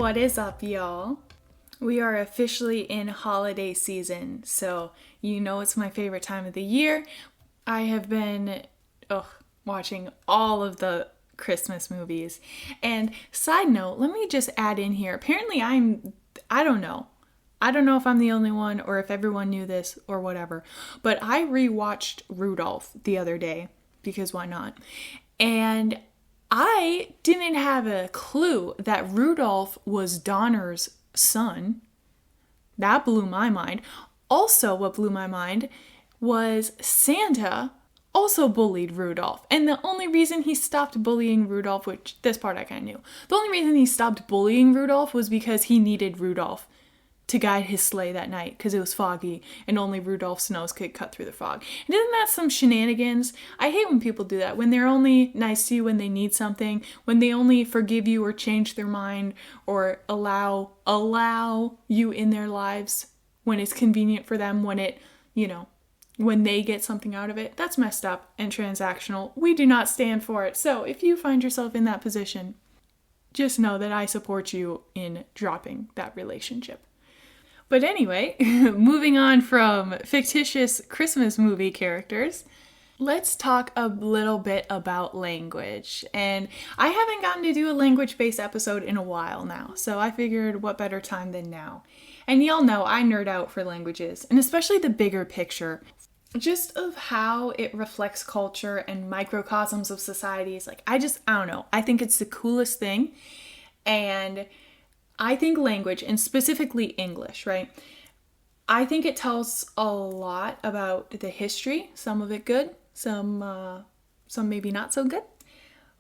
What is up, y'all? We are officially in holiday season, so you know it's my favorite time of the year. I have been watching all of the Christmas movies. And side note, let me just add in here. Apparently I don't know. I don't know if I'm the only one or if everyone knew this or whatever, but I rewatched Rudolph the other day because why not? And I didn't have a clue that Rudolph was Donner's son. That blew my mind. Also, what blew my mind was Santa also bullied Rudolph. And the only reason he stopped bullying Rudolph, which this part I kind of knew, the only reason he stopped bullying Rudolph was because he needed Rudolph to guide his sleigh that night because it was foggy and only Rudolph's nose could cut through the fog. And isn't that some shenanigans? I hate when people do that, when they're only nice to you when they need something, when they only forgive you or change their mind or allow you in their lives when it's convenient for them, when they get something out of it. That's messed up and transactional. We do not stand for it. So if you find yourself in that position, just know that I support you in dropping that relationship. But anyway, moving on from fictitious Christmas movie characters, let's talk a little bit about language. And I haven't gotten to do a language-based episode in a while now, so I figured what better time than now. And y'all know I nerd out for languages, and especially the bigger picture, just of how it reflects culture and microcosms of societies. I don't know. I think it's the coolest thing. And I think language, and specifically English, right? I think it tells a lot about the history, some of it good, some maybe not so good.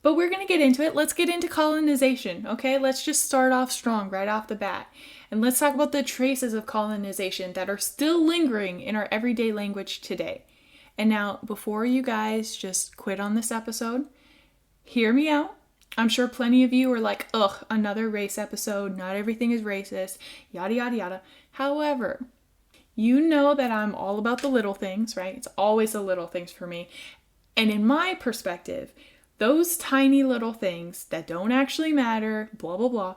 But we're going to get into it. Let's get into colonization, okay? Let's just start off strong right off the bat. And let's talk about the traces of colonization that are still lingering in our everyday language today. And now, before you guys just quit on this episode, hear me out. I'm sure plenty of you are like, ugh, another race episode, not everything is racist, yada, yada, yada. However, you know that I'm all about the little things, right? It's always the little things for me. And in my perspective, those tiny little things that don't actually matter, blah, blah, blah,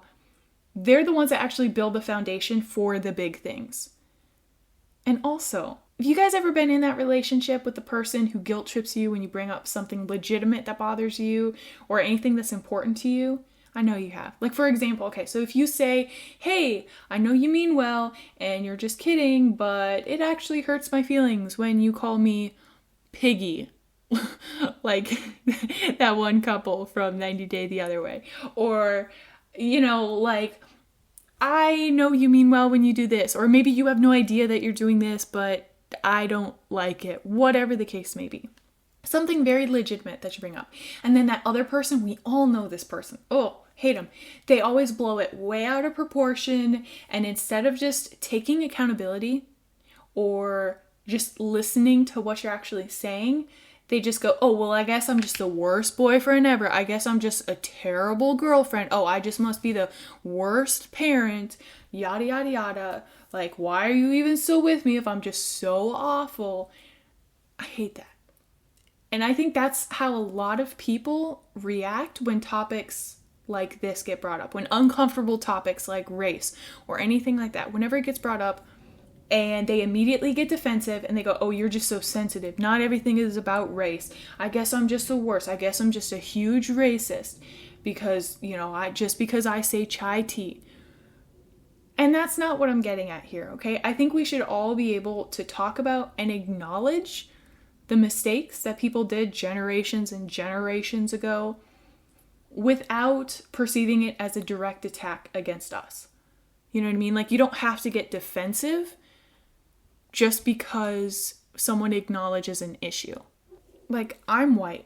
they're the ones that actually build the foundation for the big things. And also, have you guys ever been in that relationship with the person who guilt trips you when you bring up something legitimate that bothers you or anything that's important to you? I know you have. For example, okay, so if you say, hey, I know you mean well and you're just kidding, but it actually hurts my feelings when you call me Piggy. Like that one couple from 90 Day the Other Way. Or, I know you mean well when you do this. Or maybe you have no idea that you're doing this, but I don't like it. Whatever the case may be. Something very legitimate that you bring up. And then that other person, we all know this person. Oh, hate them. They always blow it way out of proportion. And instead of just taking accountability or just listening to what you're actually saying, they just go, oh, well, I guess I'm just the worst boyfriend ever. I guess I'm just a terrible girlfriend. Oh, I just must be the worst parent. Yada, yada, yada. Why are you even still with me if I'm just so awful? I hate that. And I think that's how a lot of people react when topics like this get brought up. When uncomfortable topics like race or anything like that, whenever it gets brought up, and they immediately get defensive and they go, oh, you're just so sensitive. Not everything is about race. I guess I'm just the worst. I guess I'm just a huge racist because, because I say chai tea. And that's not what I'm getting at here, okay? I think we should all be able to talk about and acknowledge the mistakes that people did generations and generations ago without perceiving it as a direct attack against us. You know what I mean? You don't have to get defensive just because someone acknowledges an issue. I'm white,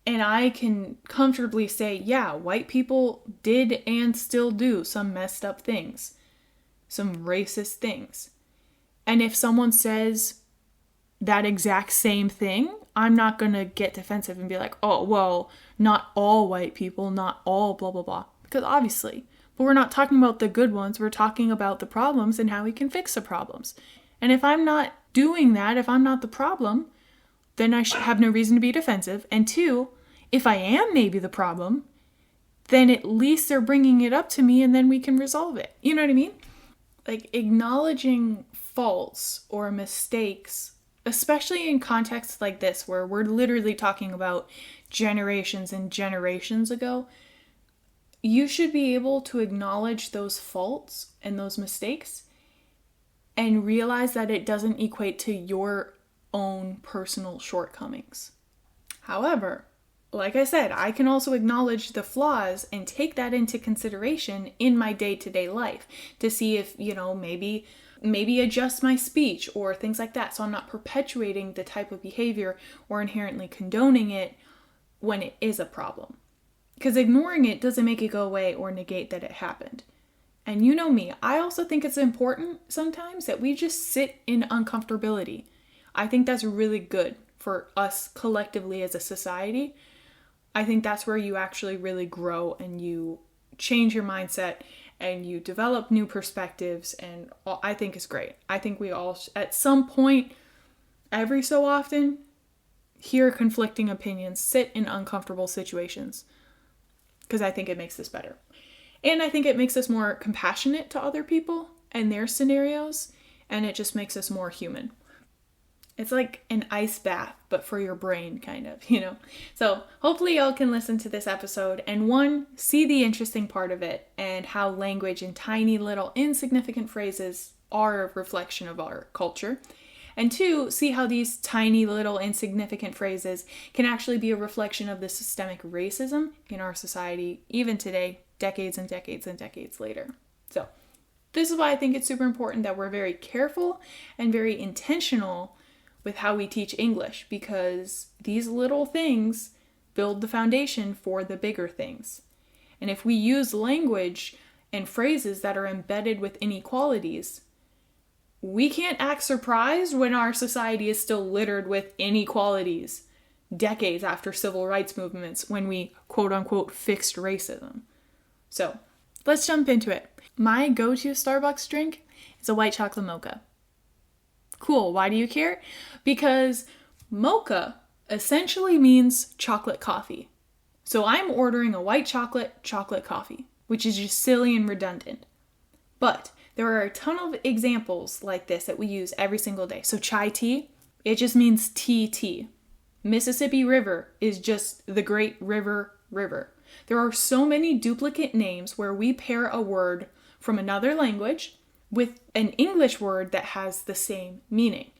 and I can comfortably say, yeah, white people did and still do some messed up things, some racist things. And if someone says that exact same thing, I'm not going to get defensive and be like, oh, well, not all white people, not all blah, blah, blah. Because obviously, but we're not talking about the good ones. We're talking about the problems and how we can fix the problems. And if I'm not doing that, if I'm not the problem, then I have no reason to be defensive. And two, if I am maybe the problem, then at least they're bringing it up to me and then we can resolve it. You know what I mean? Like, acknowledging faults or mistakes, especially in contexts like this where we're literally talking about generations and generations ago, you should be able to acknowledge those faults and those mistakes and realize that it doesn't equate to your own personal shortcomings. However, like I said, I can also acknowledge the flaws and take that into consideration in my day-to-day life to see if, maybe adjust my speech or things like that, so I'm not perpetuating the type of behavior or inherently condoning it when it is a problem. Because ignoring it doesn't make it go away or negate that it happened. And you know me, I also think it's important sometimes that we just sit in uncomfortability. I think that's really good for us collectively as a society. I think that's where you actually really grow and you change your mindset and you develop new perspectives, and I think it's great. I think we all, at some point, every so often, hear conflicting opinions, sit in uncomfortable situations, because I think it makes us better. And I think it makes us more compassionate to other people and their scenarios, and it just makes us more human. It's like an ice bath, but for your brain, kind of, So hopefully y'all can listen to this episode and see the interesting part of it and how language and tiny little insignificant phrases are a reflection of our culture. And 2, see how these tiny little insignificant phrases can actually be a reflection of the systemic racism in our society, even today, decades and decades and decades later. So this is why I think it's super important that we're very careful and very intentional with how we teach English, because these little things build the foundation for the bigger things. And if we use language and phrases that are embedded with inequalities, we can't act surprised when our society is still littered with inequalities decades after civil rights movements, when we quote unquote fixed racism. So let's jump into it. My go-to Starbucks drink is a white chocolate mocha. Cool. Why do you care? Because mocha essentially means chocolate coffee. So I'm ordering a white chocolate coffee, which is just silly and redundant. But there are a ton of examples like this that we use every single day. So chai tea, it just means tea. Mississippi River is just the Great River. There are so many duplicate names where we pair a word from another language with an English word that has the same meaning.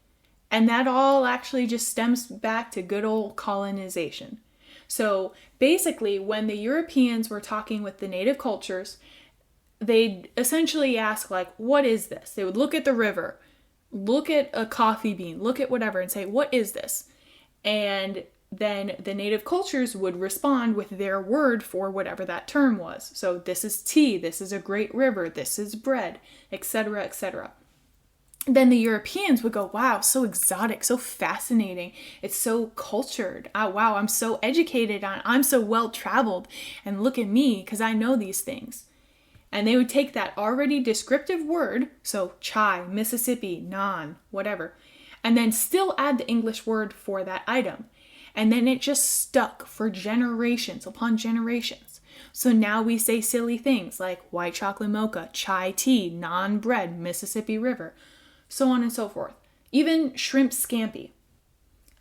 And that all actually just stems back to good old colonization. So basically, when the Europeans were talking with the native cultures, they'd essentially ask, like, what is this? They would look at the river, look at a coffee bean, look at whatever, and say, what is this? And then the native cultures would respond with their word for whatever that term was. So this is tea, this is a great river, this is bread, etc., etc. Then the Europeans would go, wow, so exotic, so fascinating, it's so cultured. Oh, wow, I'm so educated, I'm so well-traveled, and look at me, because I know these things. And they would take that already descriptive word, so chai, Mississippi, naan, whatever, and then still add the English word for that item. And then it just stuck for generations upon generations. So now we say silly things like white chocolate mocha, chai tea, naan bread, Mississippi River, so on and so forth. Even shrimp scampi.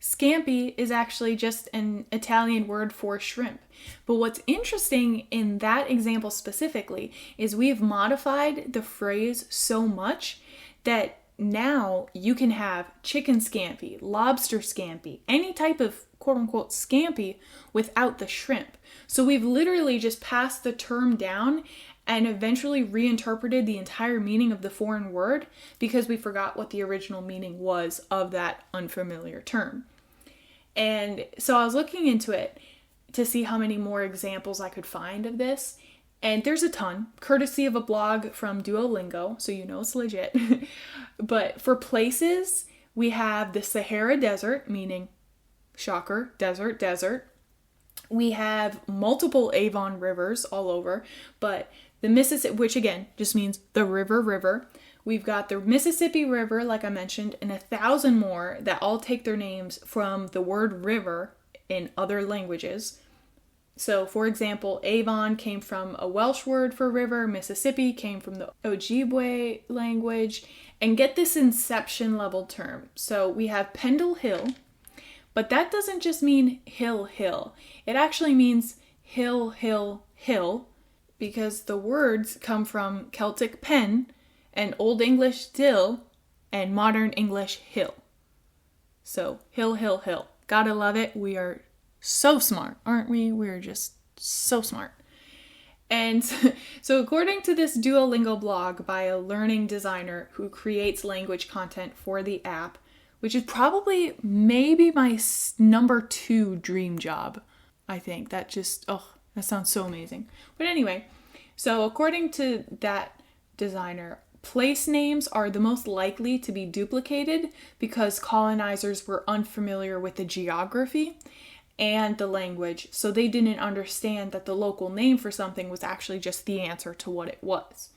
Scampi is actually just an Italian word for shrimp. But what's interesting in that example specifically is we've modified the phrase so much that now you can have chicken scampi, lobster scampi, any type of quote-unquote scampi without the shrimp. So we've literally just passed the term down and eventually reinterpreted the entire meaning of the foreign word because we forgot what the original meaning was of that unfamiliar term. And so I was looking into it to see how many more examples I could find of this. And there's a ton, courtesy of a blog from Duolingo, so you know it's legit. But for places, we have the Sahara Desert, meaning, shocker, desert. We have multiple Avon rivers all over, but the Mississippi, which again just means the river. We've got the Mississippi River, like I mentioned, and 1,000 more that all take their names from the word river in other languages. So, for example, Avon came from a Welsh word for river, Mississippi came from the Ojibwe language, and get this inception level term. So, we have Pendle Hill, but that doesn't just mean hill. It actually means hill, because the words come from Celtic pen and Old English dill and Modern English hill. So, hill. Gotta love it. We are so smart, aren't we? We're just so smart. And so according to this Duolingo blog by a learning designer who creates language content for the app, which is probably maybe my number 2 dream job, I think. That sounds so amazing. But anyway, so according to that designer, place names are the most likely to be duplicated because colonizers were unfamiliar with the geography and the language, so they didn't understand that the local name for something was actually just the answer to what it was.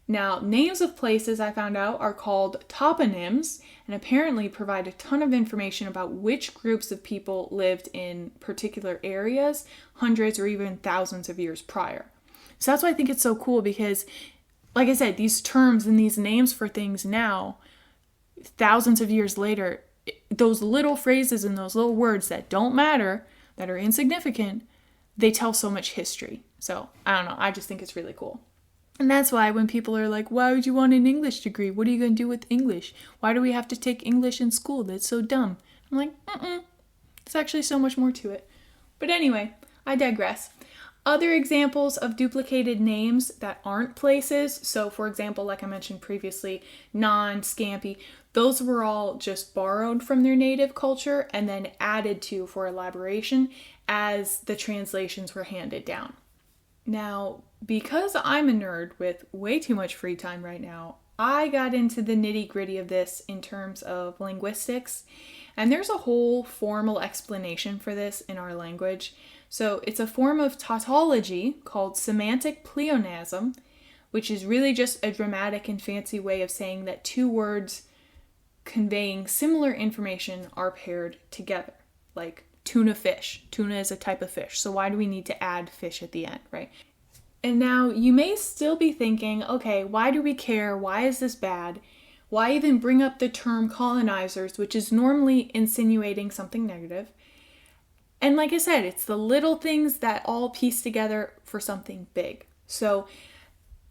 Now, names of places, I found out, are called toponyms and apparently provide a ton of information about which groups of people lived in particular areas hundreds or even thousands of years prior. So that's why I think it's so cool because, like I said, these terms and these names for things now, thousands of years later, those little phrases and those little words that don't matter, that are insignificant, they tell so much history. So, I don't know, I just think it's really cool. And that's why when people are like, why would you want an English degree? What are you going to do with English? Why do we have to take English in school? That's so dumb. I'm like, There's actually so much more to it. But anyway, I digress. Other examples of duplicated names that aren't places, so for example, like I mentioned previously, Naan, Scampi, those were all just borrowed from their native culture and then added to for elaboration as the translations were handed down. Now, because I'm a nerd with way too much free time right now, I got into the nitty-gritty of this in terms of linguistics, and there's a whole formal explanation for this in our language. So it's a form of tautology called semantic pleonasm, which is really just a dramatic and fancy way of saying that two words conveying similar information are paired together, like tuna fish. Tuna is a type of fish, so why do we need to add fish at the end, right? And now you may still be thinking, okay, why do we care? Why is this bad? Why even bring up the term colonizers, which is normally insinuating something negative? And like I said, it's the little things that all piece together for something big. So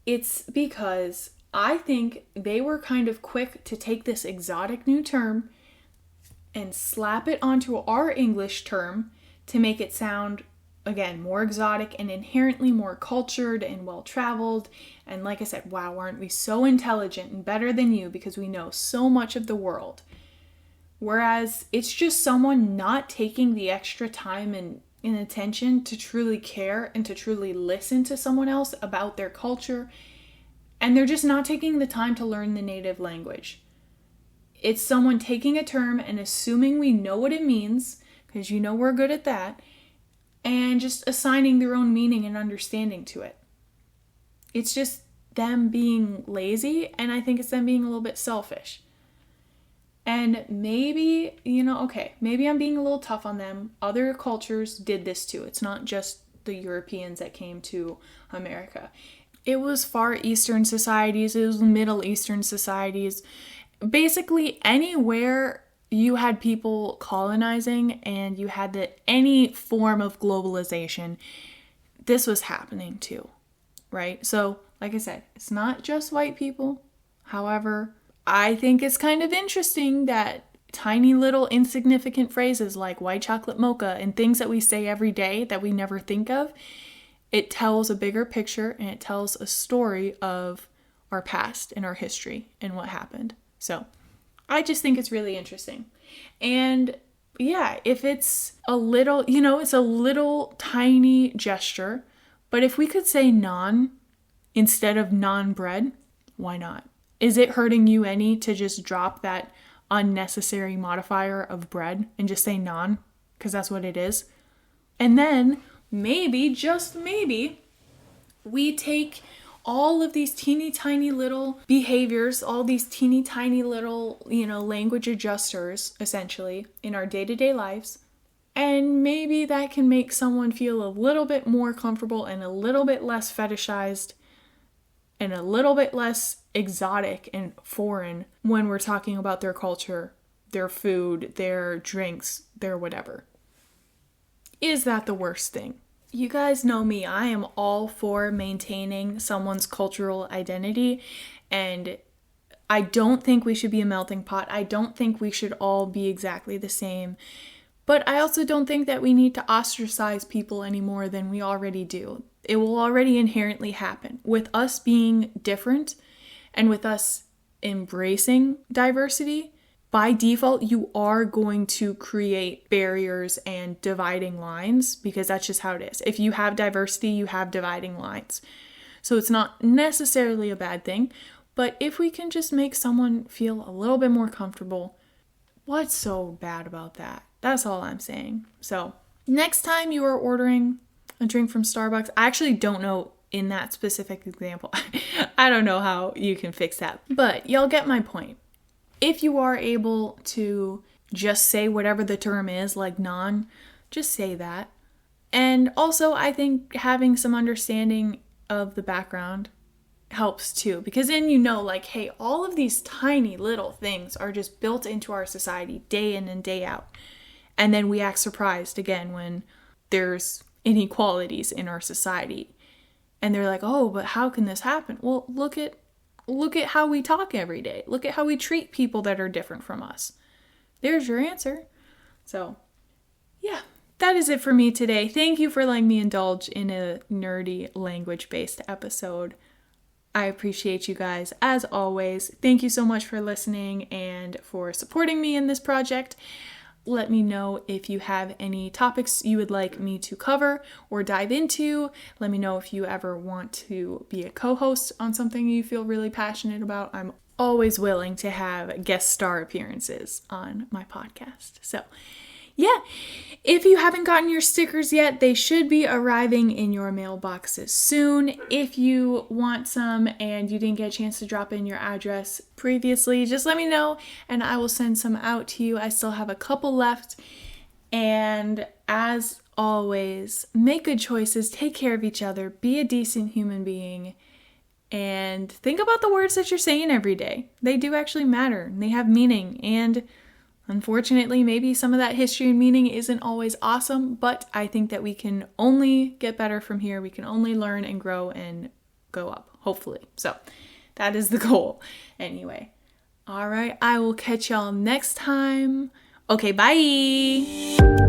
it's because I think they were kind of quick to take this exotic new term and slap it onto our English term to make it sound, again, more exotic and inherently more cultured and well-traveled. And like I said, wow, aren't we so intelligent and better than you because we know so much of the world? Whereas it's just someone not taking the extra time and attention to truly care and to truly listen to someone else about their culture. And they're just not taking the time to learn the native language. It's someone taking a term and assuming we know what it means, because you know we're good at that, and just assigning their own meaning and understanding to it. It's just them being lazy, and I think it's them being a little bit selfish. And maybe, maybe I'm being a little tough on them. Other cultures did this too. It's not just the Europeans that came to America. It was Far Eastern societies, it was Middle Eastern societies. Basically, anywhere you had people colonizing and you had any form of globalization, this was happening too, right? So, like I said, it's not just white people. However, I think it's kind of interesting that tiny little insignificant phrases like white chocolate mocha and things that we say every day that we never think of, it tells a bigger picture and it tells a story of our past and our history and what happened. So I just think it's really interesting. And yeah, if it's a little, it's a little tiny gesture, but if we could say naan instead of naan bread, why not? Is it hurting you any to just drop that unnecessary modifier of bread and just say naan? Because that's what it is. And then maybe, just maybe, we take all of these teeny tiny little behaviors, all these teeny tiny little, language adjusters, essentially, in our day-to-day lives, And maybe that can make someone feel a little bit more comfortable and a little bit less fetishized and a little bit less exotic and foreign when we're talking about their culture, their food, their drinks, their whatever. Is that the worst thing? You guys know me. I am all for maintaining someone's cultural identity, and I don't think we should be a melting pot. I don't think we should all be exactly the same. But I also don't think that we need to ostracize people any more than we already do. It will already inherently happen. With us being different and with us embracing diversity, by default, you are going to create barriers and dividing lines because that's just how it is. If you have diversity, you have dividing lines. So it's not necessarily a bad thing, but if we can just make someone feel a little bit more comfortable, what's so bad about that? That's all I'm saying. So next time you are ordering a drink from Starbucks, I actually don't know in that specific example. I don't know how you can fix that, but y'all get my point. If you are able to just say whatever the term is, like naan, just say that. And also, I think having some understanding of the background helps too, because then you know, like, hey, all of these tiny little things are just built into our society day in and day out. And then we act surprised again when there's inequalities in our society. And they're like, oh, but how can this happen? Well, look at how we talk every day. Look at how we treat people that are different from us. There's your answer. So, yeah, that is it for me today. Thank you for letting me indulge in a nerdy language-based episode. I appreciate you guys as always. Thank you so much for listening and for supporting me in this project. Let me know if you have any topics you would like me to cover or dive into. Let me know if you ever want to be a co-host on something you feel really passionate about. I'm always willing to have guest star appearances on my podcast. So, yeah, if you haven't gotten your stickers yet, they should be arriving in your mailboxes soon. If you want some and you didn't get a chance to drop in your address previously, just let me know and I will send some out to you. I still have a couple left. And as always, make good choices, take care of each other, be a decent human being, and think about the words that you're saying every day. They do actually matter. They have meaning, and unfortunately, maybe some of that history and meaning isn't always awesome, but I think that we can only get better from here. We can only learn and grow and go up, hopefully. So that is the goal. Anyway, all right, I will catch y'all next time. Okay, bye.